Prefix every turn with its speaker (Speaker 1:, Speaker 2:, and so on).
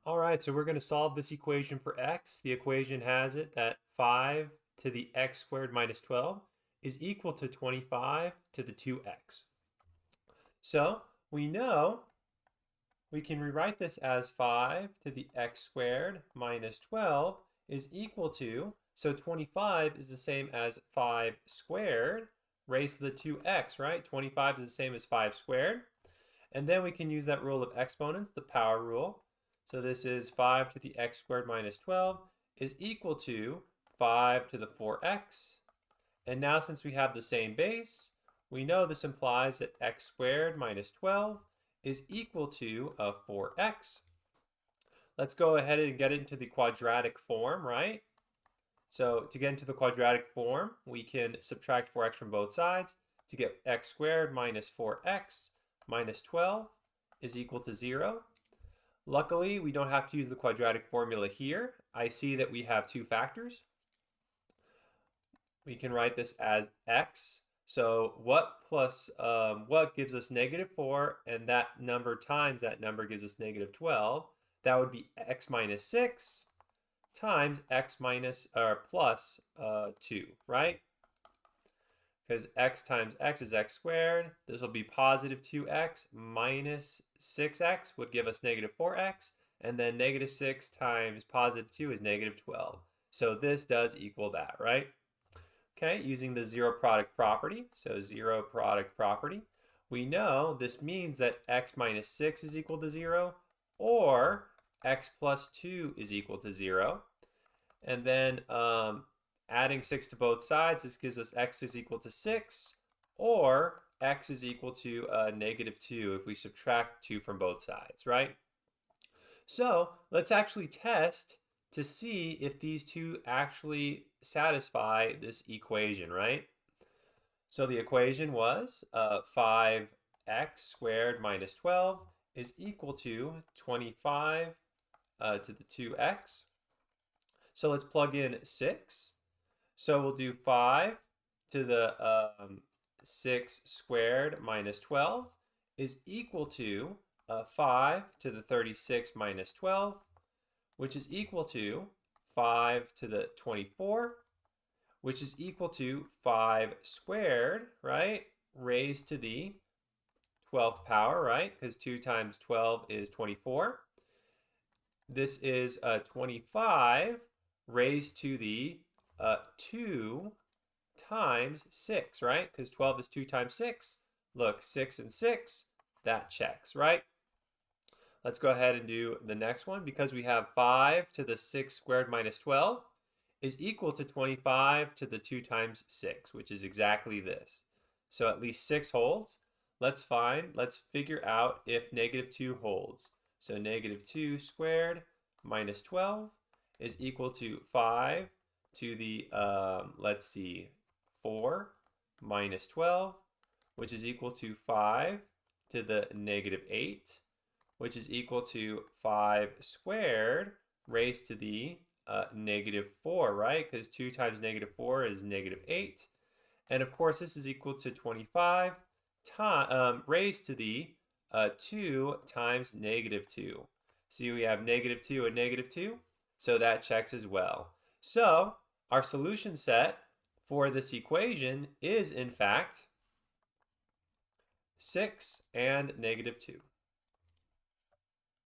Speaker 1: All right, so we're going to solve this equation for x. The equation has it that 5 to the x squared minus 12 is equal to 25 to the 2x. So we know we can rewrite this as 5 to the x squared minus 12 is equal to, so 25 is the same as 5 squared raised to the 2x, right? 25 is the same as 5 squared. And then we can use that rule of exponents, the power rule. So this is 5 to the x squared minus 12 is equal to 5 to the 4x. And now since we have the same base, we know this implies that x squared minus 12 is equal to 4x. Let's go ahead and get into the quadratic form, right? So to get into the quadratic form, we can subtract 4x from both sides to get x squared minus 4x minus 12 is equal to 0. Luckily, we don't have to use the quadratic formula here. I see that we have two factors. We can write this as x. So what plus what gives us negative 4, and that number times that number gives us negative 12. That would be x minus 6 times x minus or plus 2, right? Because x times x is x squared. This will be positive 2x minus 6x would give us negative 4x. And then negative 6 times positive 2 is negative 12. So this does equal that, right? Okay, using the zero product property. So zero product property. We know this means that x minus 6 is equal to 0 or x plus 2 is equal to 0. And then adding 6 to both sides, this gives us x is equal to 6, or x is equal to negative 2 if we subtract 2 from both sides, right? So let's actually test to see if these two actually satisfy this equation, right? So the equation was 5x squared minus 12 is equal to 25 to the 2x. So let's plug in 6. So we'll do 5 to the 6 squared minus 12 is equal to 5 to the 36 minus 12, which is equal to 5 to the 24, which is equal to 5 squared, right, raised to the 12th power, right, because 2 times 12 is 24. This is 25 raised to the 2 times 6, right? Because 12 is 2 times 6. Look, 6 and 6, that checks, right? Let's go ahead and do the next one. Because we have 5 to the 6 squared minus 12 is equal to 25 to the 2 times 6, which is exactly this. So at least 6 holds. Let's figure out if negative 2 holds. So negative 2 squared minus 12 is equal to 5 to the, let's see, 4 minus 12, which is equal to 5 to the negative 8, which is equal to 5 squared raised to the negative 4, right? Because 2 times negative 4 is negative 8. And of course, this is equal to 25 raised to the 2 times negative 2. See, we have negative 2 and negative 2. So that checks as well. So our solution set for this equation is, in fact, 6 and negative 2.